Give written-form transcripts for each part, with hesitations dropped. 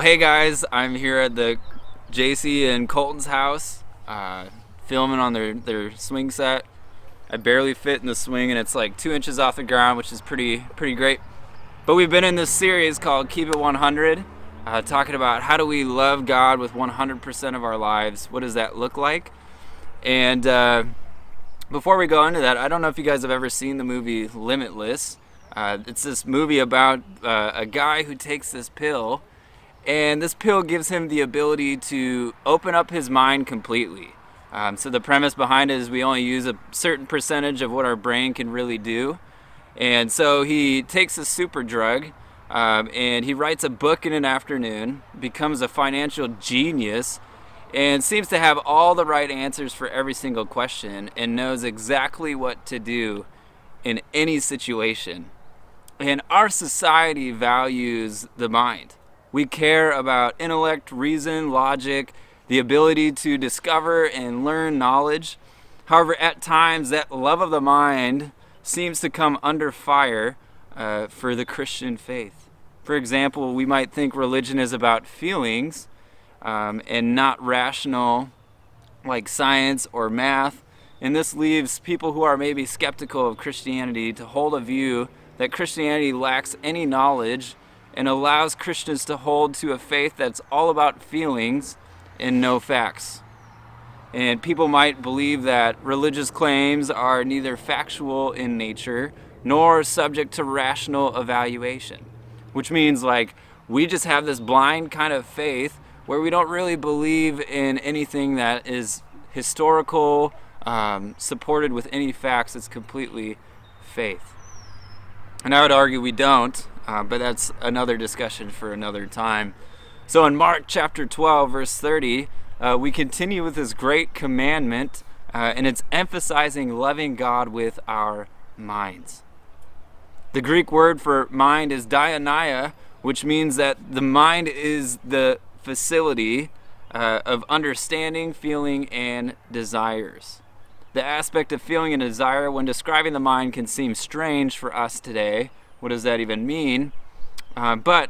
Well, hey guys, I'm here at the JC and Colton's house, filming on their swing set. I barely fit in the swing, and it's like 2 inches off the ground, which is pretty great. But we've been in this series called Keep It 100, talking about how do we love God with 100% of our lives. What does that look like? And before we go into that, I don't know if you guys have ever seen the movie Limitless. It's this movie about a guy who takes this pill, and this pill gives him the ability to open up his mind completely. So the premise behind it is we only use a certain percentage of what our brain can really do. And so he takes a super drug, and he writes a book in an afternoon, becomes a financial genius, and seems to have all the right answers for every single question and knows exactly what to do in any situation. And our society values the mind. We care about intellect, reason, logic, the ability to discover and learn knowledge. However, at times that love of the mind seems to come under fire for the Christian faith. For example, we might think religion is about feelings and not rational like science or math. And this leaves people who are maybe skeptical of Christianity to hold a view that Christianity lacks any knowledge and allows Christians to hold to a faith that's all about feelings and no facts. And people might believe that religious claims are neither factual in nature nor subject to rational evaluation, which means like we just have this blind kind of faith where we don't really believe in anything that is historical, supported with any facts. It's completely faith. And I would argue we don't, but that's another discussion for another time. So in Mark chapter 12, verse 30, we continue with this great commandment, and it's emphasizing loving God with our minds. The Greek word for mind is dianoia, which means that the mind is the facility of understanding, feeling, and desires. The aspect of feeling and desire when describing the mind can seem strange for us today. What does that even mean? But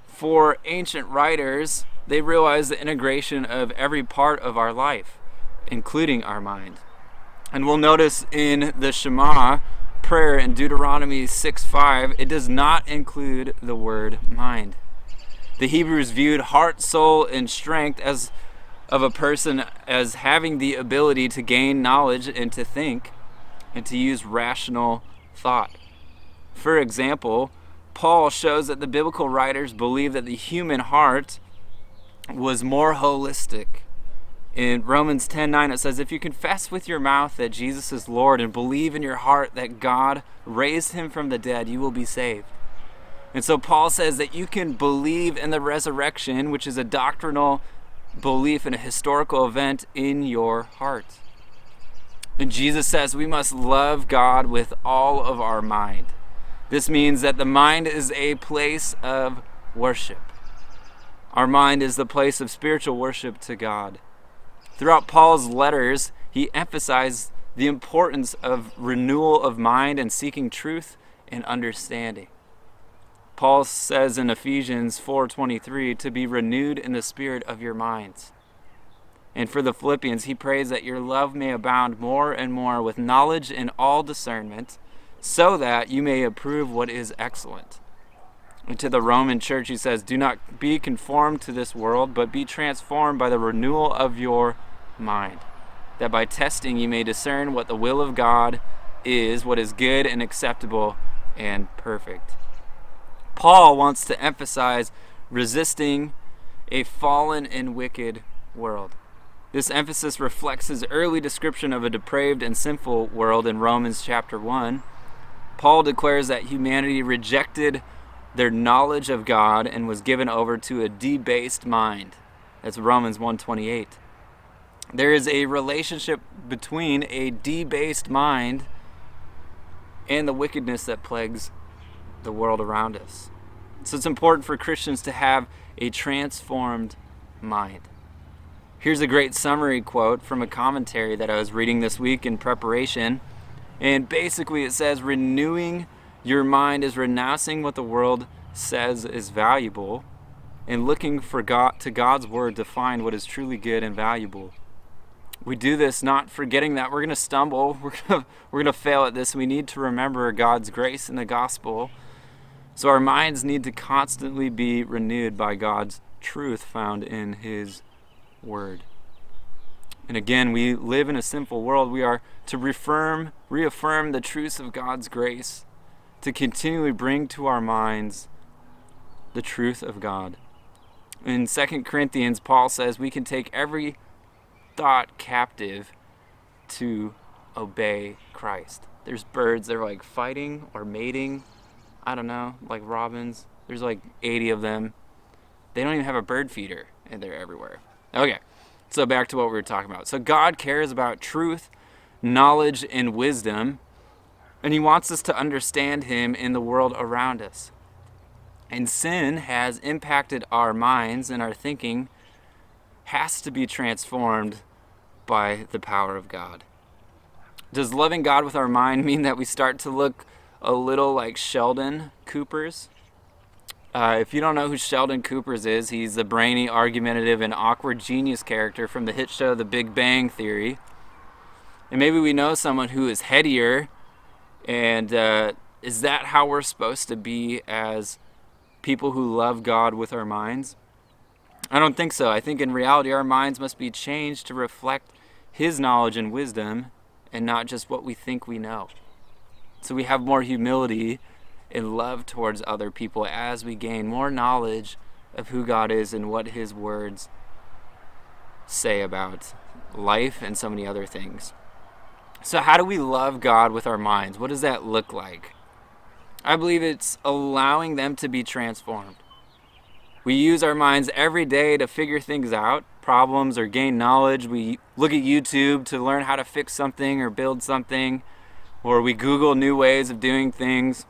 for ancient writers, they realized the integration of every part of our life, including our mind. And we'll notice in the Shema prayer in Deuteronomy 6:5, it does not include the word mind. The Hebrews viewed heart, soul, and strength as of a person as having the ability to gain knowledge and to think and to use rational thought. For example, Paul shows that the biblical writers believe that the human heart was more holistic. In Romans 10:9 it says, if you confess with your mouth that Jesus is Lord and believe in your heart that God raised him from the dead, you will be saved. And so Paul says that you can believe in the resurrection, which is a doctrinal belief in a historical event, in your heart. And Jesus says we must love God with all of our mind. This means that the mind is a place of worship. Our mind is the place of spiritual worship to God. Throughout Paul's letters, he emphasized the importance of renewal of mind and seeking truth and understanding. Paul says in Ephesians 4:23 to be renewed in the spirit of your minds. And for the Philippians, he prays that your love may abound more and more with knowledge and all discernment, so that you may approve what is excellent. And to the Roman church, he says, do not be conformed to this world, but be transformed by the renewal of your mind, that by testing you may discern what the will of God is, what is good and acceptable and perfect. Paul wants to emphasize resisting a fallen and wicked world. This emphasis reflects his early description of a depraved and sinful world in Romans chapter 1. Paul declares that humanity rejected their knowledge of God and was given over to a debased mind. That's Romans 1:28. There is a relationship between a debased mind and the wickedness that plagues the world around us. So it's important for Christians to have a transformed mind. Here's a great summary quote from a commentary that I was reading this week in preparation. And basically it says, renewing your mind is renouncing what the world says is valuable and looking for God's word to find what is truly good and valuable. We do this not forgetting that we're going to stumble, we're going to fail at this. We need to remember God's grace in the gospel. So our minds need to constantly be renewed by God's truth found in his word. And again, we live in a sinful world. We are to reaffirm the truths of God's grace, to continually bring to our minds the truth of God. In 2 Corinthians, Paul says we can take every thought captive to obey Christ. There's birds, they're like fighting or mating, I don't know, like robins. There's like 80 of them. They don't even have a bird feeder, and they're everywhere. Okay, so back to what we were talking about. So God cares about truth, knowledge, and wisdom, and he wants us to understand him in the world around us. And sin has impacted our minds, and our thinking has to be transformed by the power of God. Does loving God with our mind mean that we start to look a little like Sheldon Cooper's? If you don't know who Sheldon Cooper's is, he's the brainy, argumentative, and awkward genius character from the hit show The Big Bang Theory. And maybe we know someone who is headier, and is that how we're supposed to be as people who love God with our minds? I don't think so. I think in reality our minds must be changed to reflect his knowledge and wisdom, and not just what we think we know. So we have more humility and love towards other people as we gain more knowledge of who God is and what his words say about life and so many other things. So how do we love God with our minds? What does that look like? I believe it's allowing them to be transformed. We use our minds every day to figure things out, problems, or gain knowledge. We look at YouTube to learn how to fix something or build something, or we Google new ways of doing things.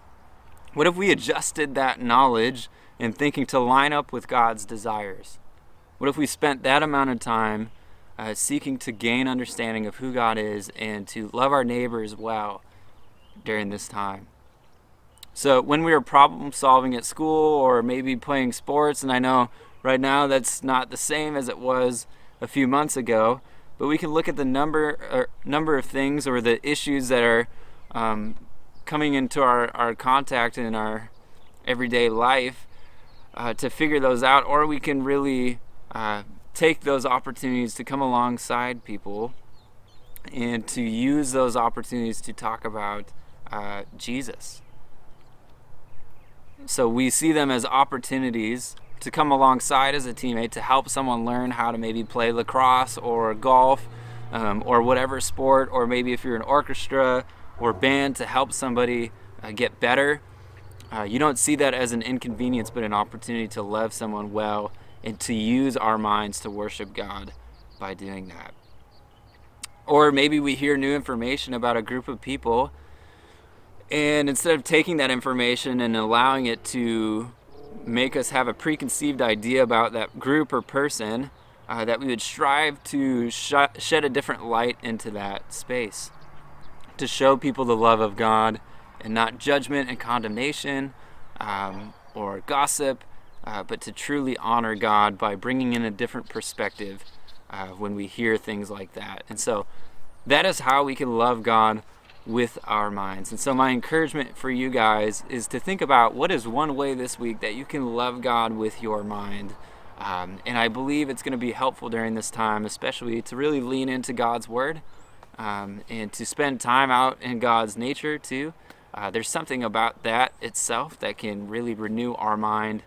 What if we adjusted that knowledge and thinking to line up with God's desires? What if we spent that amount of time seeking to gain understanding of who God is and to love our neighbors well during this time? So when we were problem solving at school or maybe playing sports, and I know right now that's not the same as it was a few months ago, but we can look at the number of things or the issues that are coming into our contact in our everyday life to figure those out, or we can really take those opportunities to come alongside people and to use those opportunities to talk about Jesus. So we see them as opportunities to come alongside as a teammate to help someone learn how to maybe play lacrosse or golf or whatever sport, or maybe if you're an orchestra or band, to help somebody get better. You don't see that as an inconvenience, but an opportunity to love someone well and to use our minds to worship God by doing that. Or maybe we hear new information about a group of people, and instead of taking that information and allowing it to make us have a preconceived idea about that group or person, that we would strive to shed a different light into that space, to show people the love of God and not judgment and condemnation or gossip, but to truly honor God by bringing in a different perspective when we hear things like that. And so that is how we can love God with our minds. And so my encouragement for you guys is to think about what is one way this week that you can love God with your mind. And I believe it's going to be helpful during this time, especially to really lean into God's word and to spend time out in God's nature too. There's something about that itself that can really renew our mind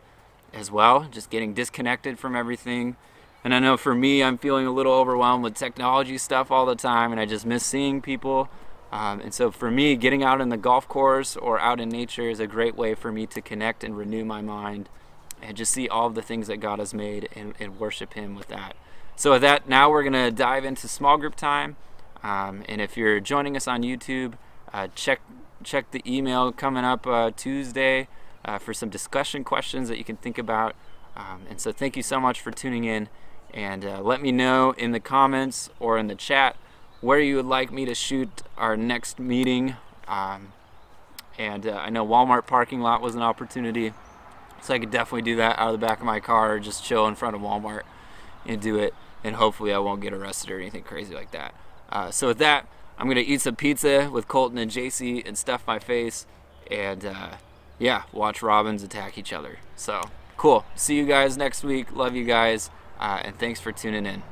as well, just getting disconnected from everything. And I know for me, I'm feeling a little overwhelmed with technology stuff all the time, and I just miss seeing people. And so for me, getting out in the golf course or out in nature is a great way for me to connect and renew my mind and just see all of the things that God has made and worship him with that. So with that, now we're going to dive into small group time. And if you're joining us on YouTube, check the email coming up Tuesday for some discussion questions that you can think about. And so thank you so much for tuning in, and let me know in the comments or in the chat where you would like me to shoot our next meeting. And I know Walmart parking lot was an opportunity. So I could definitely do that out of the back of my car or just chill in front of Walmart and do it. And hopefully I won't get arrested or anything crazy like that. So with that, I'm going to eat some pizza with Colton and JC and stuff my face. And yeah, watch robins attack each other. So cool. See you guys next week. Love you guys. And thanks for tuning in.